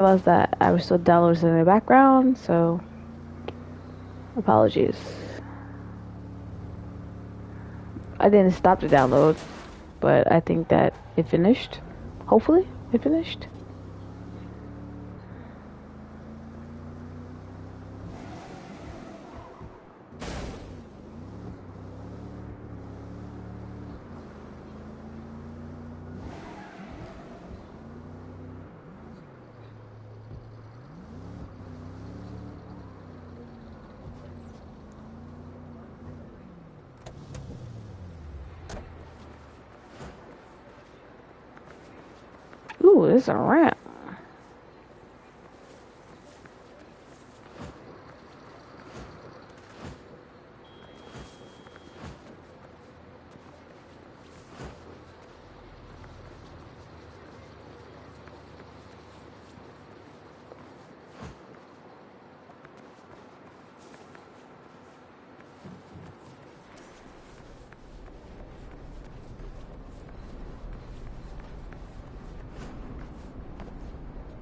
realized that I was still downloading in the background, so apologies. I didn't stop the download, but I think that it finished. Hopefully, it finished. Ooh, this is a ramp.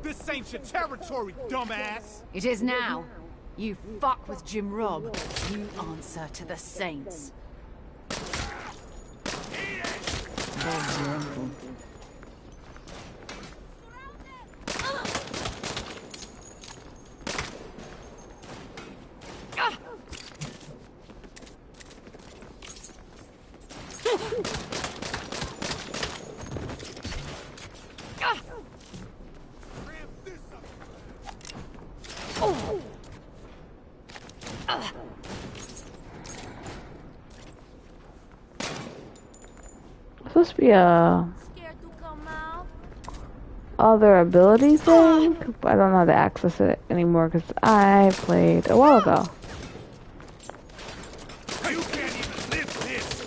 This ain't your territory, dumbass! It is now. You fuck with Jim Robb, you answer to the Saints. Bob's your uncle. Supposed to be a other ability thing, but I don't know how to access it anymore because I played a while ago. You can't even lift this!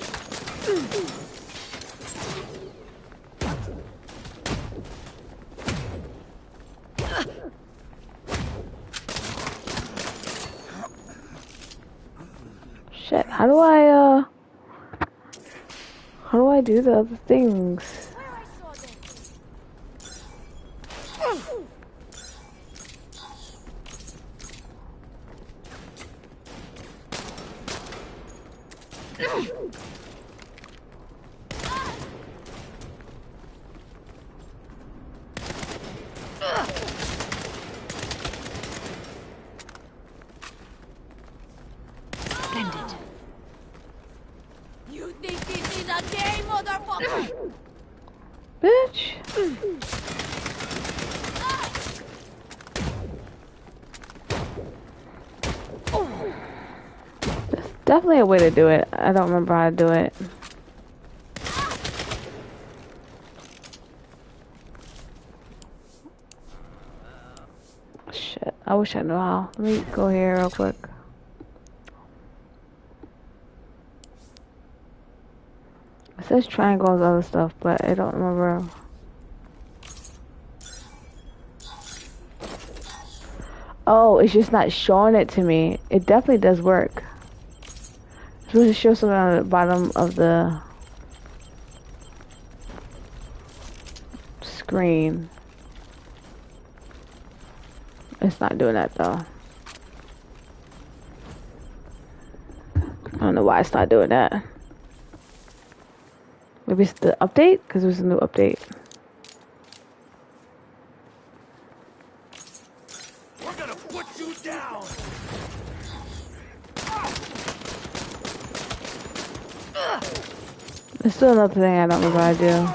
Shit, how do I do the other things? Splendid. You think this is a game, motherfucker? Bitch. There's definitely a way to do it. I don't remember how to do it. Shit, I wish I knew how. Let me go here real quick. It says triangles and other stuff, but I don't remember. Oh, it's just not showing it to me. It definitely does work. It's supposed to show something on the bottom of the screen. It's not doing that though. I don't know why it's not doing that. Maybe it's the update? Because there's a new update. We're gonna put you down! There's still another thing I don't remember how to do.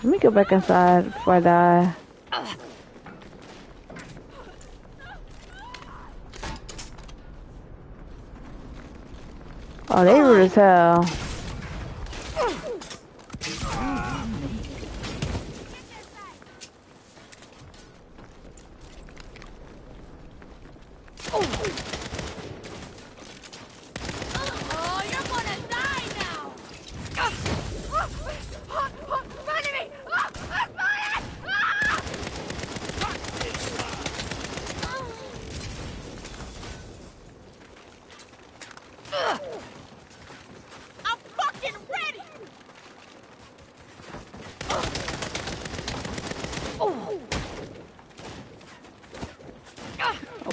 Let me go back inside before I die. Oh, they rude as hell.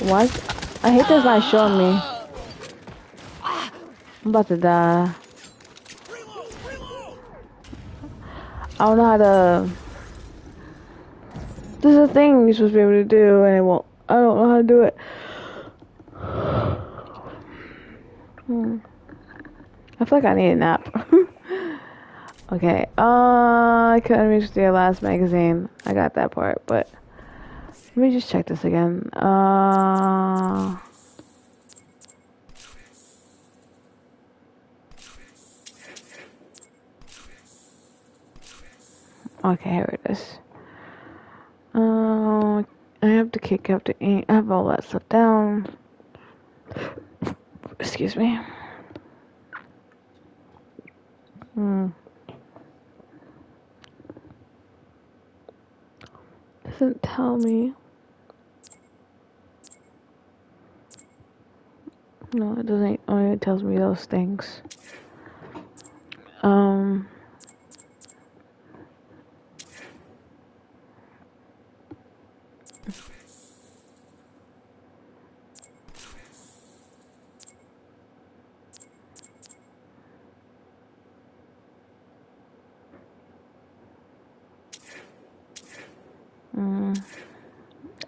What? I hate that's not showing me. I'm about to die. I don't know how to... This is a thing you're supposed to be able to do, and it won't. I don't know how to do it. I feel like I need a nap. Okay, I couldn't reach the last magazine. I got that part, but let me just check this again. Okay, here it is. I have to kick up the ink. I have all that stuff down. Excuse me. Doesn't tell me. No, it doesn't. Only it tells me those things.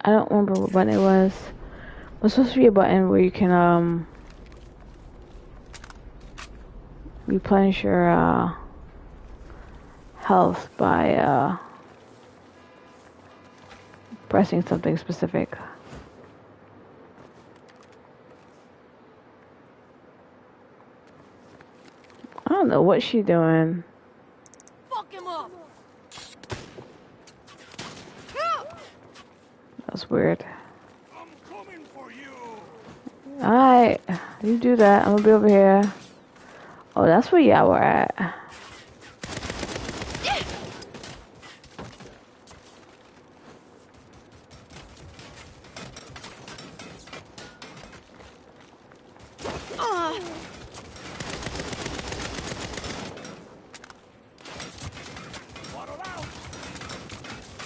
I don't remember what button it was. It was supposed to be a button where you can replenish your health by pressing something specific. I don't know what she's doing. Fuck him up. That's weird. I'm coming for you. Alright, you do that. I'm gonna be over here. Oh, that's where y'all were at.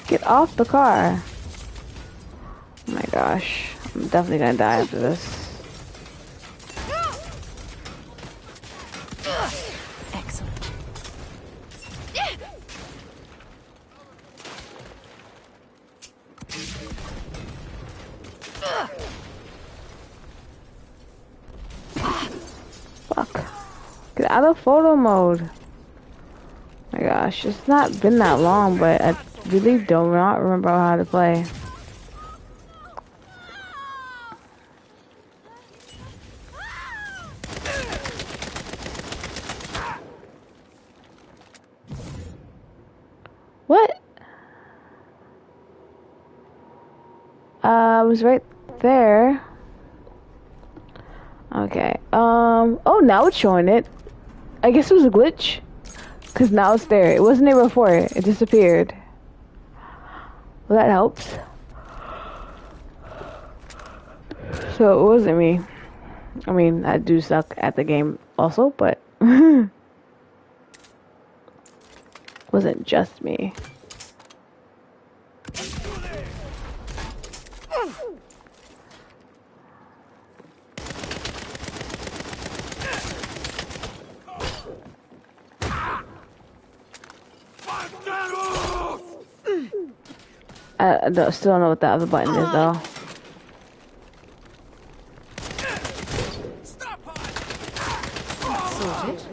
Get off the car. Oh my gosh. I'm definitely gonna die after this. Excellent. Fuck. Get out of photo mode. Oh my gosh, it's not been that long, but I really do not remember how to play. What? I was right there. Okay. Oh, now it's showing it. I guess it was a glitch. Because now it's there. It wasn't there before. It disappeared. Well, that helps. So it wasn't me. I mean, I do suck at the game also, but... wasn't just me. Still don't know what the other button is though. Sorted.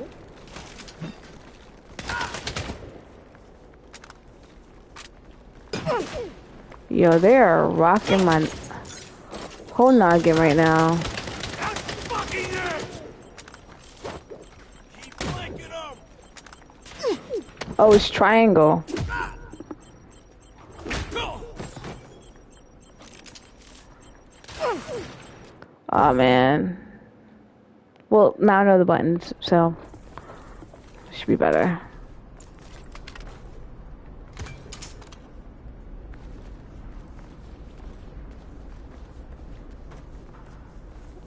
Yo, they are rocking my whole noggin right now. That's fucking it. Keep flanking them. Oh, it's triangle. Oh man. Well, now I know the buttons, so it should be better.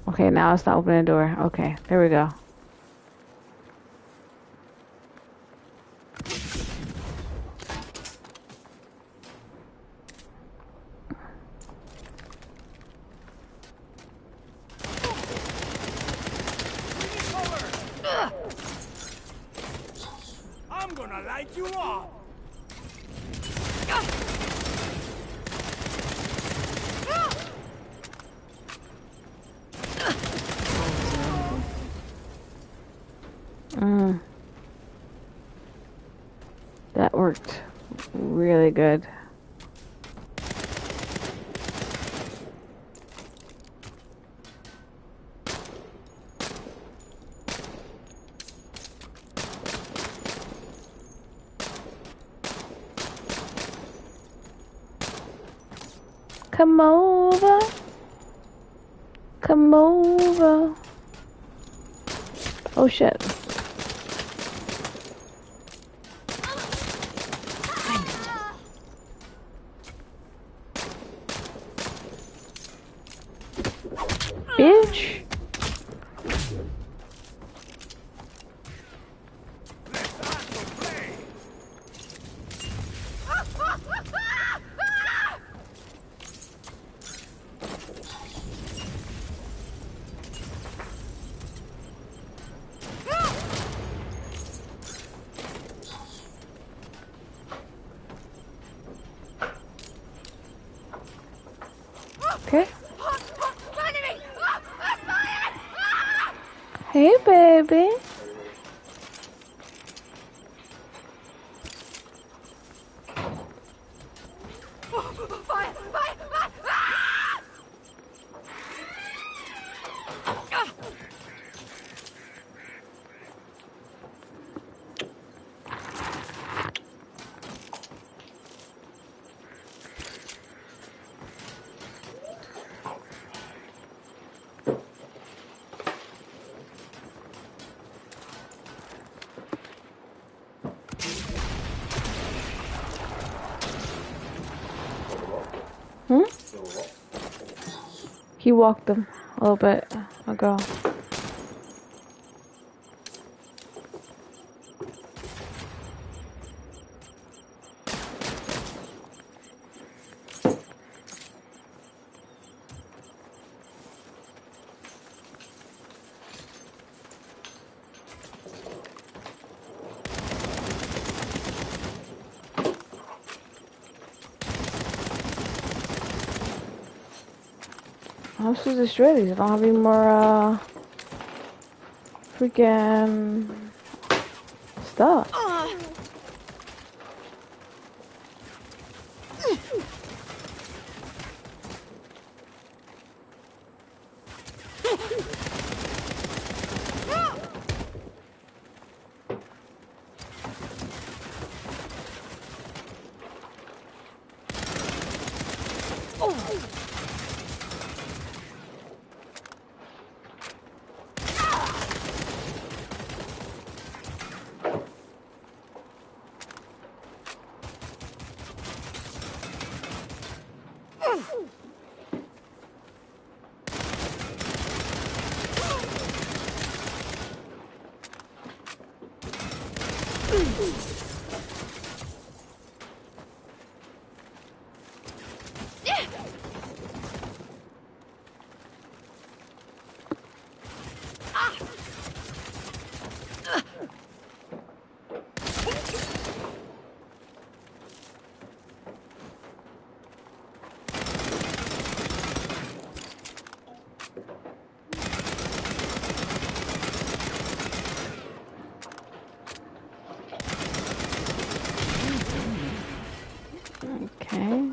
Okay, now it's not opening the door. Okay, there we go. you up! That worked really good. Come over. Come over. Oh shit. Bitch. Okay. Hey, baby. Hmm? He walked them a little bit ago. I'm supposed to destroy these. I don't have any more, freaking stuff. Okay.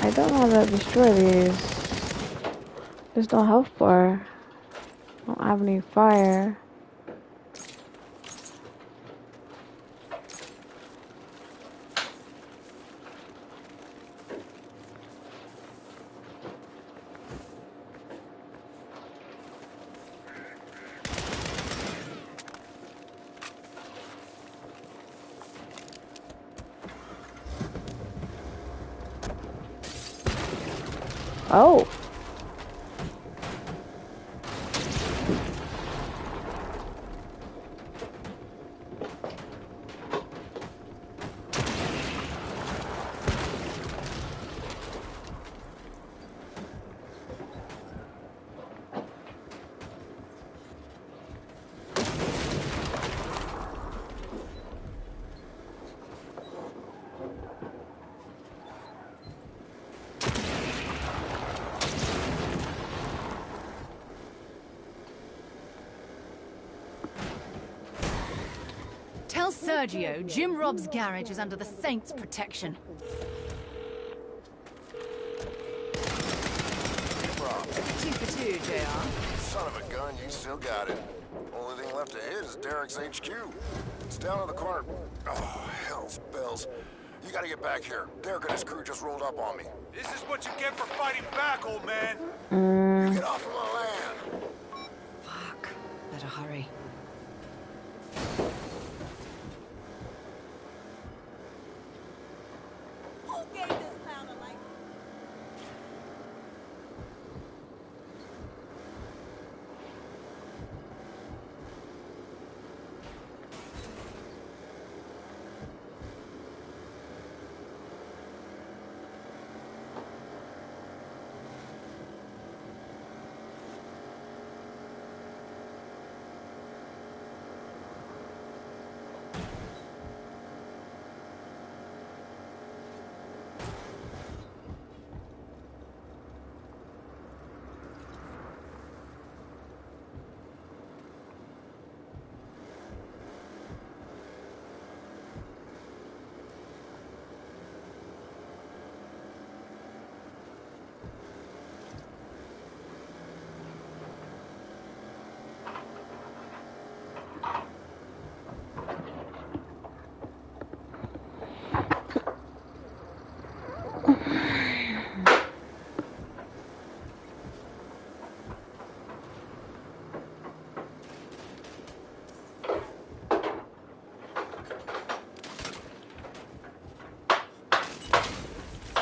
I don't know how to destroy these. There's no health bar. I don't have any fire. Oh. Sergio, Jim Rob's garage is under the Saints' protection. Rob, 2 for 2, JR. son of a gun, you still got it. Only thing left to hit is Derek's HQ. It's down in the corner. Oh, hell's bells. You gotta get back here. Derek and his crew just rolled up on me. This is what you get for fighting back, old man. You get off of my land. Fuck. Better hurry. Who gave this clown a life?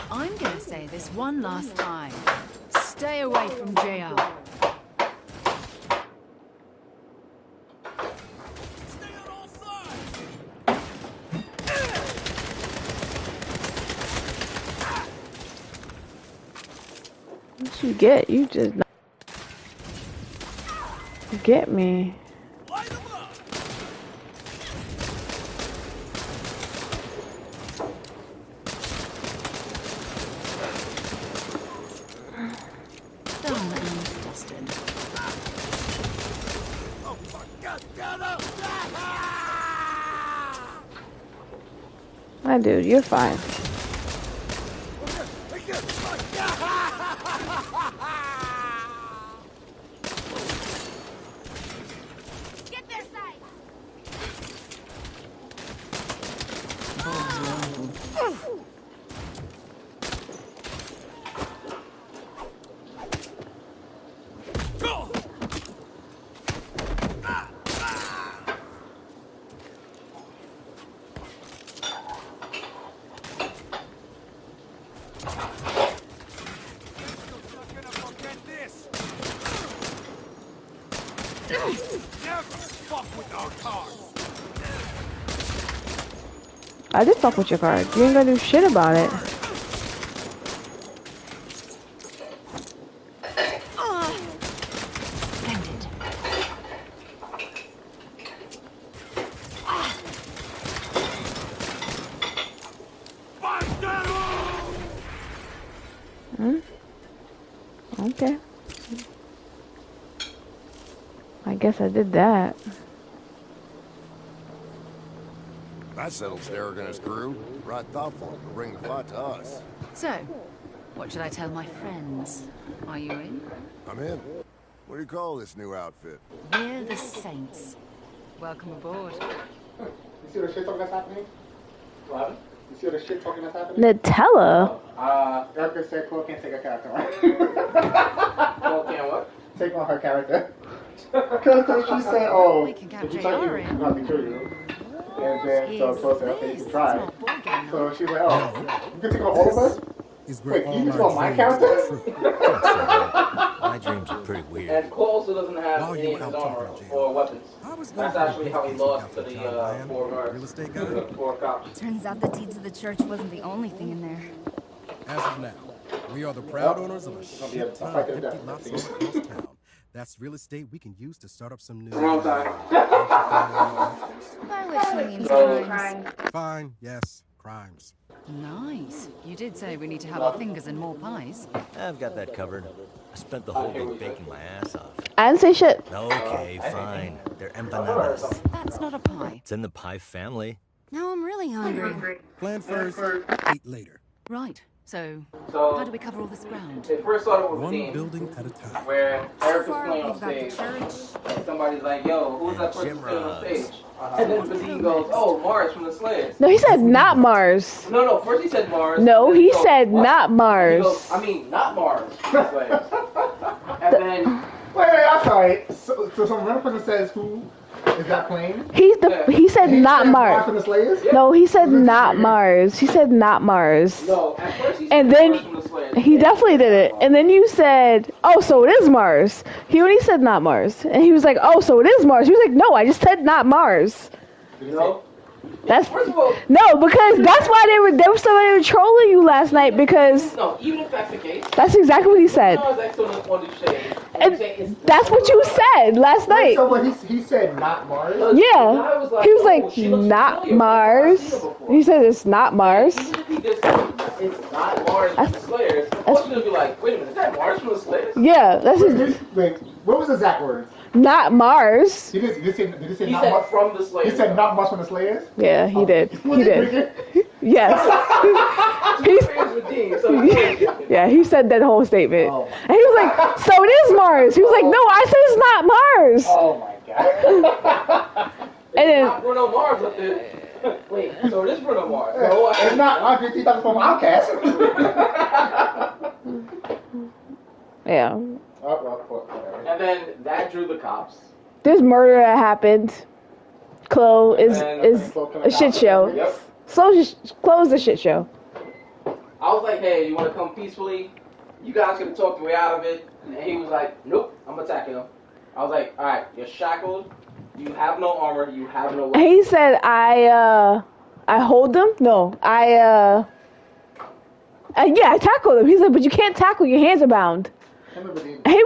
I'm gonna say this one last time. Stay away from JR. Stay on all sides. What you get? You just get me. Light 'em up. Done and dusted. Oh my God! Get up! My dude, you're fine. Get their side! Go! Not gonna forget this. Never fuck with our cars. I did fuck with your card. You ain't gonna do shit about it. Ended. Fight them all! Okay. I guess I did that. That settles Derek and his crew. Right thoughtful. Bring the fight to us. So, what should I tell my friends? Are you in? I'm in. What do you call this new outfit? We're the Saints. Welcome aboard. You see the shit talking that's happening? What happened? You see the shit talking that's happening? Nutella? Erica said Chloe can't take her character on. Chloe can't what? Take on her character. Because she said, oh, We can if capture you touch you, JR I'm in. going to kill you. And then, so Chloe said, okay, you can try it. So she's like, oh, you can take on all of us? Is where Wait, all you can take our on my dreams character? come true. My dreams are pretty weird. And Cole also doesn't have While any you of were his out armor talking to or Jim, weapons. I was That's going actually how he lost to the four guards. real estate guy. The four cops. Turns out the deeds of the church wasn't the only thing in there. As of now, we are the proud owners of a shit ton of empty lots all across town. That's real estate we can use to start up some new. Wrong time. By which he means crimes. Fine, yes, crimes. Nice. You did say we need to have our fingers in more pies. I've got that covered. I spent the whole day baking my ass off. I didn't say shit. Okay, fine. They're empanadas. That's not a pie. It's in the pie family. Now I'm really hungry. Plan first, eat later. Right. So, So how do we cover all this ground? they first started with One the team building at a time. where So Eric was far, playing on we've got the stage. church. And somebody's like, "Yo, who's that person Jim playing on Ross. stage?" And then Vadim goes, "Oh, Mars from the Slayers." No, he said not Mars. No, first he said Mars. No, and then he goes, said "What?" not And Mars. he goes, I mean, not Mars from the Slayers. And then Wait, I'm sorry. So some random person says who is that playing? He said And he not said Mars. from the Slayers? No, he said not Mars. He said not Mars. no, at first he said And then Mars from the Slayers. he definitely did it. And then you said, "Oh, so it is Mars." He only said not Mars, and he was like, "Oh, so it is Mars." He was like, "No, I just said not Mars." No. That's First of all, no, because that's why they were trolling you last night because no, even if that's the case, that's exactly what he said. no, it's excellent on the shade. And that's what you said last night. So what he said not Mars? Yeah, he was like, "Oh, she looks not familiar. I've Mars. seen her before." He said it's not Mars. Even if he did say it's not Mars from the Slayers, of course you're gonna be like, wait a minute, is that Mars from the Slayers? Yeah, that's his, Wait, what was the exact words? not Mars. Did he say He not said Mars? from the Slayers. He said not Mars from the Slayers? Yeah, he did. Was He it did. wicked? Yes. Yeah, he said that whole statement. Oh. And he was like, so it is Mars. He was like, no, I said it's not Mars. Oh my god. And then, Not Bruno Mars up there. Wait, so it is Bruno Mars. No, It's not Andre 3000 from Outcast. yeah. Whatever. And then that drew the cops. There's murder that happened. Chloe is And- a shit show. Yep. Chloe's a shit show. I was like, hey, you want to come peacefully? You guys can talk your way out of it. And he was like, nope, I'm attacking him. I was like, all right, you're shackled. You have no armor. You have no weapon. He said, I hold them? No, yeah, I tackled him. He said, but you can't tackle, your hands are bound. He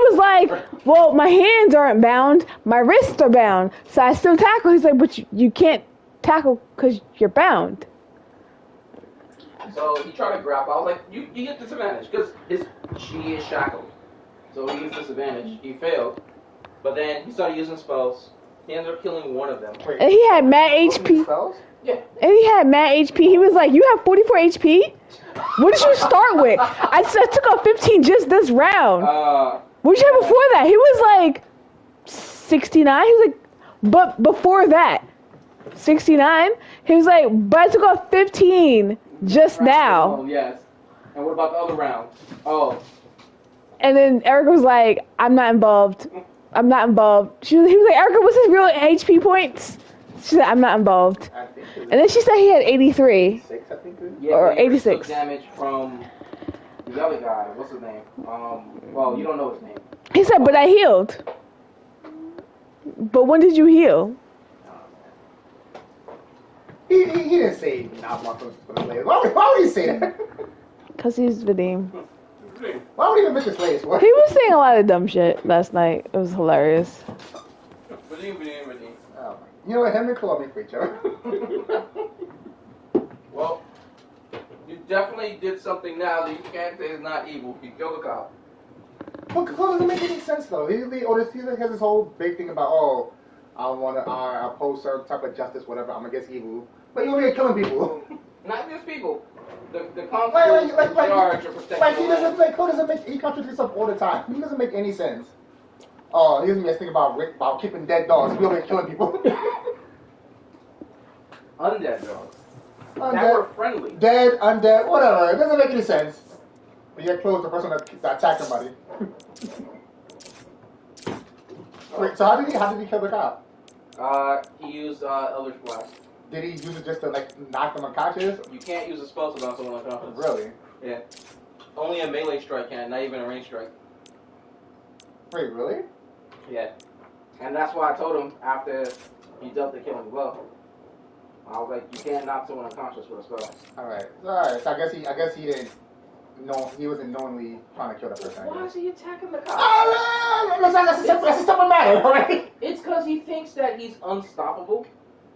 was like, well, my hands aren't bound, my wrists are bound, so I still tackle. He's like, but you can't tackle because you're bound. So he tried to grapple. I was like, you get disadvantage because she is shackled. So he gets disadvantage. He failed. But then he started using spells. He ended up killing one of them. And he had mad HP. Yeah. And he had mad HP. He was like, you have 44 HP? What did you start with? I took off 15 just this round. What did you have before that? He was like 69. He was like, but before that, 69. He was like, but I took off 15 just now. Oh, yes. And what about the other round? Oh. And then Erica was like, I'm not involved. I'm not involved. He was like, Erica, what's his real HP points? She said, I'm not involved. And then she said he had 83. Yeah, or but he 86. took damage from the other guy. What's his name? Well, you don't know his name. He said, but I healed. But when did you heal? He didn't say not Mark for the Slayers. Why would he say that? Because he's Vadim. Why would he even mention Slayers for? He was saying a lot of dumb shit last night. It was hilarious. Oh, you know what? Him and Chloe for each other. Well, you definitely did something now that you can't say is not evil. You killed a cop. But Chloe doesn't make any sense though. He has this whole big thing about I want to oppose certain type of justice, whatever. I'm against evil, but you're over here killing people. Not just people. The constable in charge of protecting the land. Chloe doesn't make. He contradicts himself all the time. He doesn't make any sense. Oh, he doesn't make us think about keeping dead dogs. We're over here killing people. Undead dogs. Undead, That were friendly. Dead, undead, whatever. It doesn't make any sense. But yet Chloe's the person that attacked somebody. Wait, so how did he kill the cop? He used Eldritch Blast. Did he use it just to knock them unconscious? You can't use a spell to knock someone unconscious. Really? Yeah. Only a melee strike can, not even a range strike. Wait, really? Yeah. And that's why I told him after he dealt the killing blow. I was like, you can't knock someone unconscious with a spell. Alright. So I guess he didn't know, he wasn't knowingly trying to kill the person. Why is he attacking the cop? That's a separate matter, alright? It's because he thinks that he's unstoppable.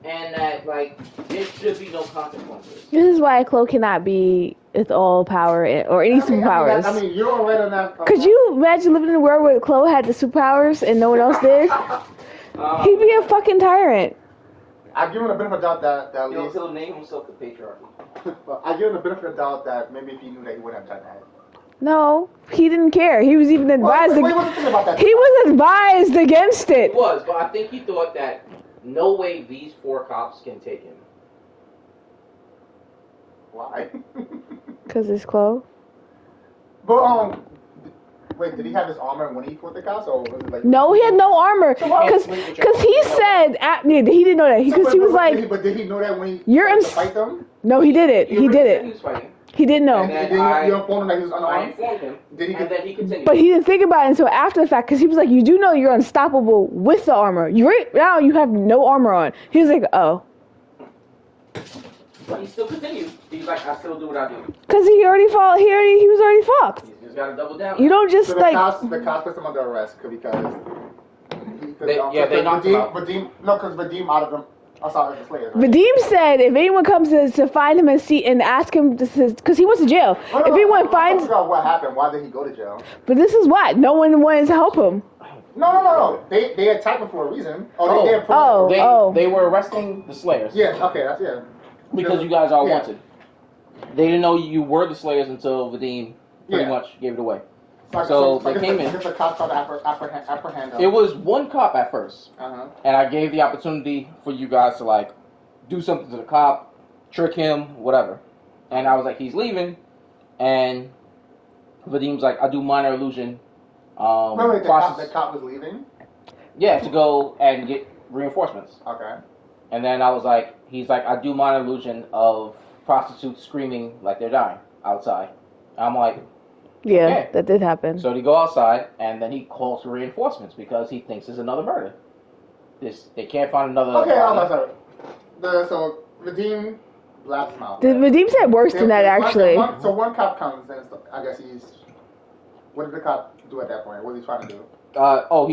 and that like there should be no consequences. This is why Chloe cannot be with all power or any superpowers. I mean, you're alright on that. Could you imagine living in a world where Chloe had the superpowers and no one else did? He'd be a fucking tyrant. I give him the benefit of the doubt that at least He'll name himself the patriarchy. I give him the benefit of the doubt that maybe if he knew that he wouldn't have done that. No, he didn't care. He was even advised. He wasn't thinking about that. He was advised against it. He was, but I think he thought that no way these 4 cops can take him. Why? Because it's Chloe. But wait, did he have his armor when he fought the cops, or was it like? No, he had no armor. Because he said he didn't know that. Because he was like. But did he know that when he fight them? No, he didn't. He didn't. He was fighting. He didn't know. And then you informed him that he was unarmed? I informed him, and then he continued. But he didn't think about it until after the fact, because he was like, you do know you're unstoppable with the armor. Right now you have no armor on. He was like, oh. But he still continued. He's like, I still do what I do. Because he was already fucked. He's just got to double down. You don't just so like... The cops put him under arrest because... they knocked him out. Because Vadim out of them... outside of the Slayers, right? Vadim said if anyone comes to find him and ask him, because he went to jail. If anyone finds... I forgot what happened. Why did he go to jail? But this is what? No one wanted to help him. No. They attacked him for a reason. They were arresting the Slayers. Yeah, okay, that's it. Because you guys all wanted. They didn't know you were the Slayers until Vadim pretty much gave it away. So they came in. The cops tried to apprehend him. It was one cop at first. And I gave the opportunity for you guys to like do something to the cop, trick him, whatever. And I was like, he's leaving. And Vadim's like, I do minor illusion. Wait, the cop was leaving? Yeah, to go and get reinforcements. Okay. And then I was like, he's like, I do minor illusion of prostitutes screaming like they're dying outside. I'm like, yeah, okay. That did happen. So they go outside, and then he calls for reinforcements because he thinks there's another murder. They can't find another. Okay, I'm sorry. So Vadim blasts him out. Vadim said worse than that, actually. So one cop comes, and I guess he's... What did the cop do at that point? What was he trying to do?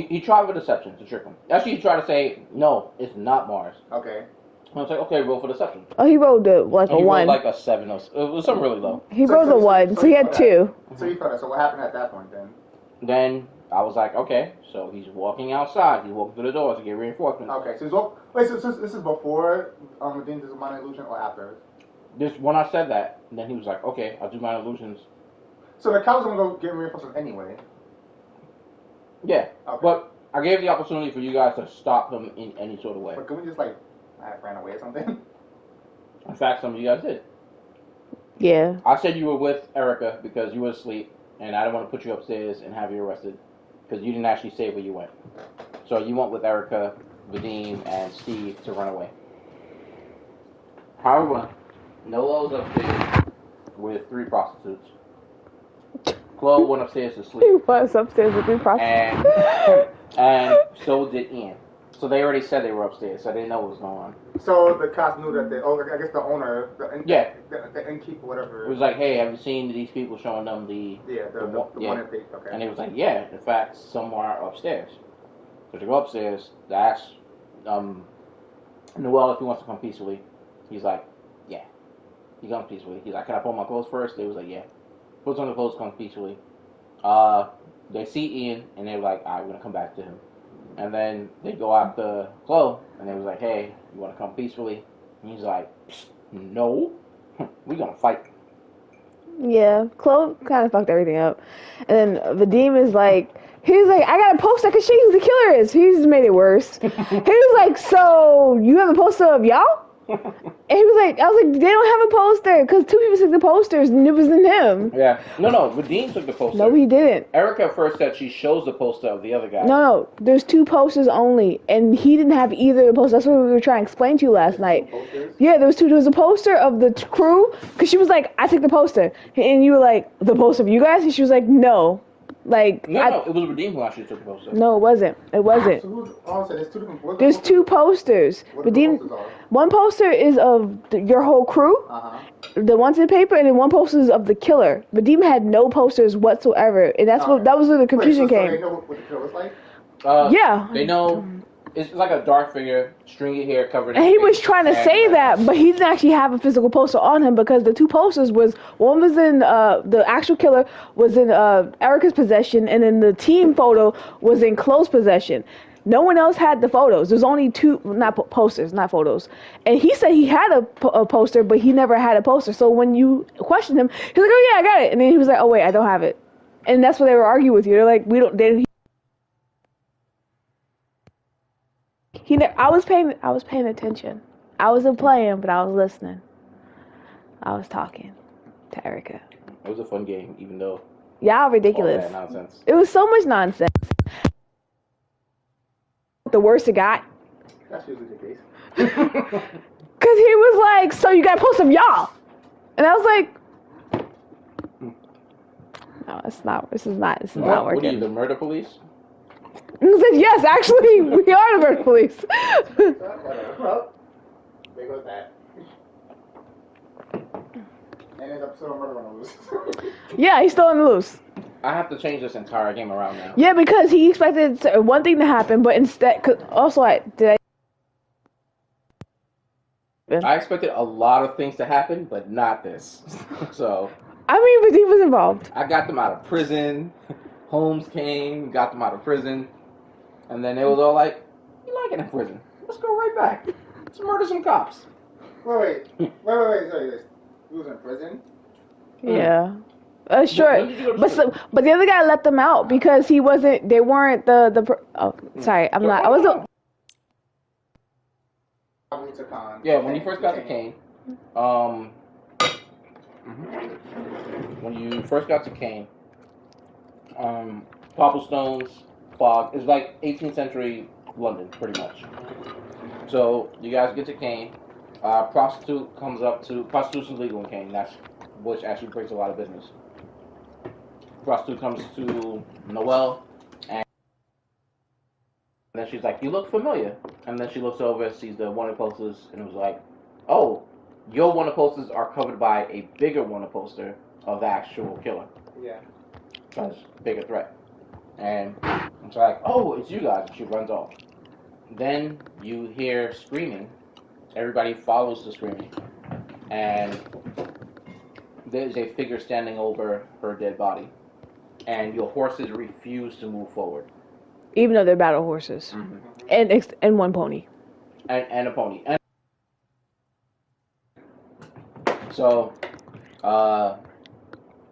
He tried with deception to trick him. Actually, he tried to say, no, it's not Mars. Okay. I was like, okay, roll for deception. Oh, he rolled a 1. He rolled like a 7. It was something really low. He rolled a 1, so he had 2. So he thought that. So what happened at that point then? Then I was like, okay, so he's walking outside. He's walking through the door to get reinforcements. Okay, so so this is before Vadim does a minor illusion or after? When I said that, then he was like, okay, I'll do minor illusions. So the cop was going to go get reinforcements anyway? Yeah, okay. But I gave the opportunity for you guys to stop him in any sort of way. But can we just like... I ran away or something? In fact, some of you guys did. Yeah. I said you were with Erica because you were asleep, and I didn't want to put you upstairs and have you arrested because you didn't actually say where you went. So you went with Erica, Vadim, and Steve to run away. However, Noah was upstairs with 3 prostitutes. Chloe went upstairs to sleep. He was upstairs with 3 prostitutes. And so did Ian. So they already said they were upstairs, so they didn't know what was going on. So the cops knew that I guess the owner, the innkeeper, whatever. It was like, hey, have you seen these people showing them the one at the, okay. And it was like, yeah, in fact, some are upstairs. So to go upstairs, to ask Noel if he wants to come peacefully. He's like, yeah. He comes peacefully. He's like, can I put on my clothes first? They was like, yeah. Puts on the clothes, comes peacefully. They see Ian, and they were like, all right, we're going to come back to him. And then they go after Chloe, and they was like, hey, you want to come peacefully? And he's like, no, we're going to fight. Yeah, Chloe kind of fucked everything up. And then Vadim is like, he's like, I got a poster, I can show you who the killer is. He just made it worse. He was like, so, you have a poster of y'all? And he was like, I was like, they don't have a poster, because 2 people took the posters, and it wasn't him. Yeah. No, Vadim took the poster. No, he didn't. Erica first said she shows the poster of the other guy. No, there's 2 posters only, and he didn't have either of the posters. That's what we were trying to explain to you last night. Yeah, there was a poster of the crew, because she was like, I took the poster. And you were like, the poster of you guys? And she was like, no. Like, no, it was Vadim who actually took the poster. No, it wasn't. So there's 2 different... There's 2 posters. Vadim, one poster is of your whole crew, the ones in the paper, and then one poster is of the killer. Vadim had no posters whatsoever, and that was where the confusion came. So they know what the killer was like? Yeah. They know It's like a dark figure, stringy hair covered. And he was trying to say that, but he didn't actually have a physical poster on him because the two posters one was in the actual killer was in Erica's possession, and then the team photo was in Chloe's possession. No one else had the photos. There's only two, not posters, not photos. And he said he had a poster, but he never had a poster. So when you questioned him, he was like, "Oh yeah, I got it," and then he was like, "Oh wait, I don't have it." And that's what they were arguing with you. They're like, "We don't." I was paying attention. I wasn't playing, but I was listening. I was talking to Erica. It was a fun game, even though. Y'all ridiculous. All that nonsense. It was so much nonsense. The worst it got. That's usually the case. Cause he was like, "So you gotta post some y'all," and I was like, "No, it's not. This is not working." What are you, the murder police? And I said, "Yes, actually, we are the murder police." Well, there goes that. And his episode of Murder on the Loose. Yeah, he's still on the loose. I have to change this entire game around now. Yeah, because he expected one thing to happen, but instead, I expected a lot of things to happen, but not this. So. I mean, but he was involved. I got them out of prison. Holmes came, got them out of prison, and then it was all like, "You like it in prison? Let's go right back. Let's murder some cops." Wait. Sorry. He was in prison? Yeah. Sure. But the other guy let them out because he wasn't. They weren't sorry. I'm not. I wasn't. Yeah, when you first got to Kane, when you first got to Kane, cobblestones, fog. It's like 18th century London, pretty much. So you guys get to Kane. Prostitute comes up to prostitution's legal in Kane. That's which actually brings a lot of business. Prostitute comes to Noelle, and then she's like, "You look familiar." And then she looks over, sees the wanted posters, and it was like, "Oh, your wanted posters are covered by a bigger wanted poster of the actual killer." Yeah. Because bigger threat. And it's like, "Oh, it's you guys." And she runs off. Then you hear screaming. Everybody follows the screaming. And there's a figure standing over her dead body. And your horses refuse to move forward. Even though they're battle horses. Mm-hmm. And one pony. And a pony. And so,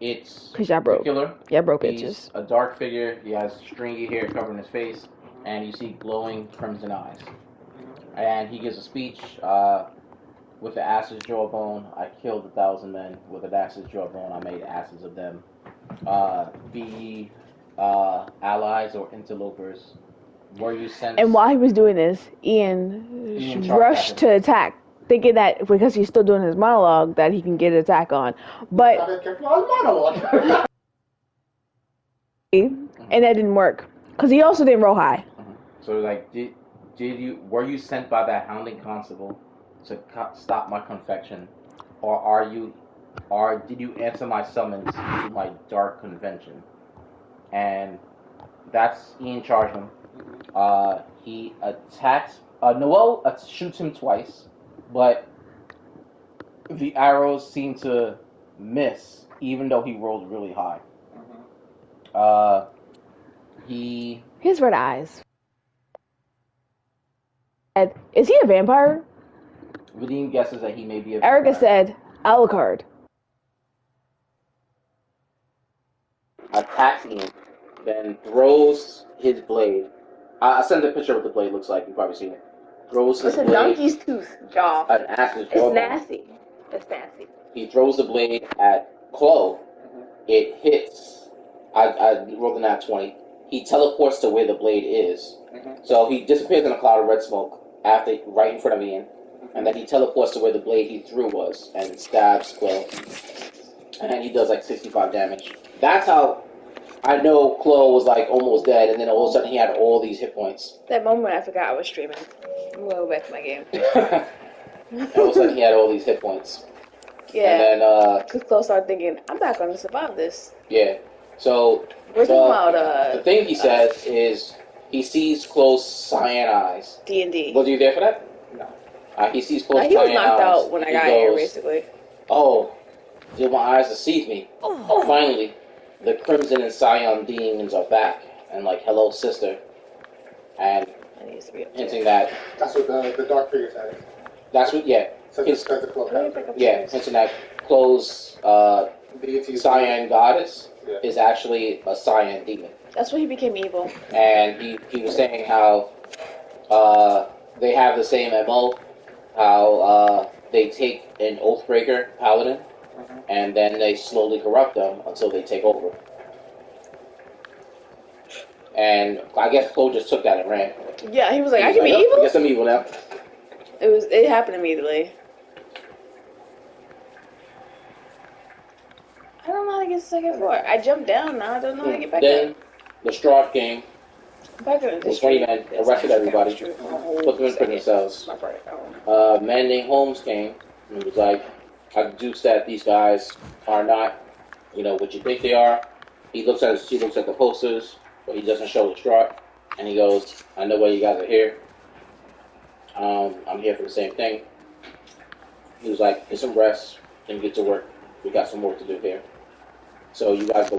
it's Cause y'all broke. Killer. Yeah, broke He's bitches. a dark figure. He has stringy hair covering his face. And you see glowing crimson eyes. And he gives a speech, with the ass's jawbone, I killed 1,000 men. With an ass's jawbone, I made asses of them. Be allies or interlopers. Were you sent? And while he was doing this, Ian rushed to attack, thinking that because he's still doing his monologue, that he can get an attack on. But and that didn't work because he also didn't roll high. So like, were you sent by that hounding constable to stop my confection, or did you answer my summons to my dark convention? And that's Ian charged him. He attacks. Noelle shoots him twice, but the arrows seem to miss, even though he rolled really high. His red eyes. Is he a vampire? Vadim guesses that he may be a Erica vampire. said, Alucard. Attacks Ian, then throws his blade. I sent a picture of what the blade looks like. You've probably seen it. Throws his It's a blade. donkey's tooth jaw. An ass's It's jawbone. nasty. It's nasty. He throws the blade at Chloe. It hits. I rolled a nat 20. He teleports to where the blade is. So he disappears in a cloud of red smoke right in front of Ian. And then he teleports to where the blade he threw was and stabs Chloe. And he does like 65 damage. That's how I know Chloe was like almost dead, and then all of a sudden he had all these hit points. That moment I forgot I was streaming. I'm going to go back to my game. And all of a sudden he had all these hit points. Yeah. And then because Chloe started thinking, I'm not going to survive this. Yeah. So We're talking about the thing he says is he sees close cyan eyes. D&D. Was you there for that? No. He sees close He was cyan knocked eyes. out when I got here, basically. Oh, did my eyes deceive me? Oh, finally, the crimson and cyan demons are back, and like, hello, sister, and hinting that. That's what the dark figure said. That's what, yeah. So His, yeah, hinting that close cyan goddess is actually a cyan demon. That's when he became evil. And he was saying how they have the same MO, how they take an Oathbreaker paladin, and then they slowly corrupt them until they take over. And I guess Chloe just took that and ran. Yeah, he was like, I can be evil? I guess I'm evil now. It happened immediately. I don't know how to get to the second floor. I jumped down, now I don't know how to get back Then up. the Strahd came. Back in the with 20 men, arrested everybody, put them in prison cells. A man named Holmes came and was like, I deduce that these guys are not, what you think they are. He looks at the posters, but he doesn't show the Strahd. And he goes, I know why you guys are here. I'm here for the same thing. He was like, get some rest and get to work. We got some work to do here. So you guys go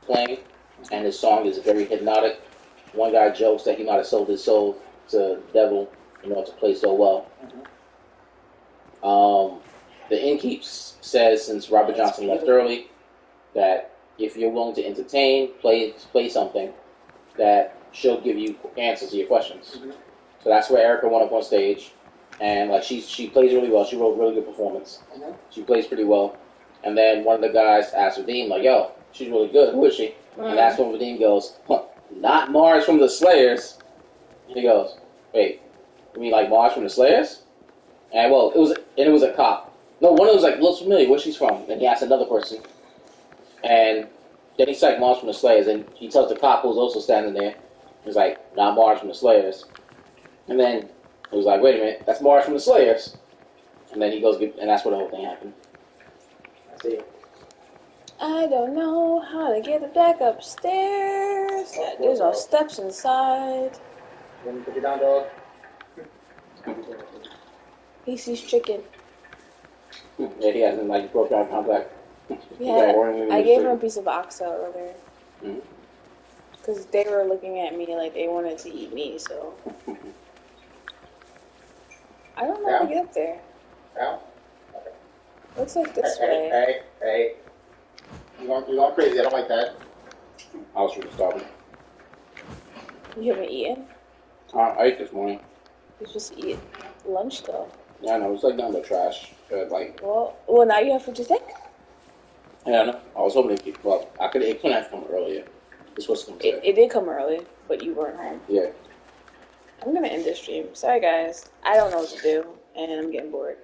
playing, and his song is very hypnotic. One guy jokes that he might have sold his soul to the devil, to play so well. The innkeep says, since Robert Johnson left early, that if you're willing to entertain, play something, that she'll give you answers to your questions. So that's where Erica went up on stage, and like she plays really well. She wrote a really good performance. She plays pretty well. And then one of the guys asked Vadim, like, yo, she's really good. Who is she? And that's when Vadim goes, not Mars from the Slayers. He goes, wait, you mean like Mars from the Slayers? And well, it was a cop. No, one of them was like, looks familiar, where she's from. And he asked another person. And then he said Mars from the Slayers, and he tells the cop who's also standing there, he's like, not Mars from the Slayers. And then he was like, wait a minute, that's Mars from the Slayers. And then he goes, and that's where the whole thing happened. That's it. I don't know how to get back upstairs. There's no steps inside. Let me put you down, dog. He sees chicken. Yeah, he hasn't like broke down contact. Yeah, I gave him a piece of oxtail earlier. Because they were looking at me like they wanted to eat me, so. I don't know how to get up there. Yeah. Okay. Looks like this way. Hey. You're going crazy. I don't like that. I was really starving. You haven't eaten? I ate this morning. You're supposed to eat lunch, though. Yeah, I know. It's like down the trash. Well, now you have food to take? Yeah, I know. I was hoping it couldn't have come earlier. This was come today. It did come early, but you weren't home. Yeah. I'm going to end this stream. Sorry, guys. I don't know what to do, and I'm getting bored.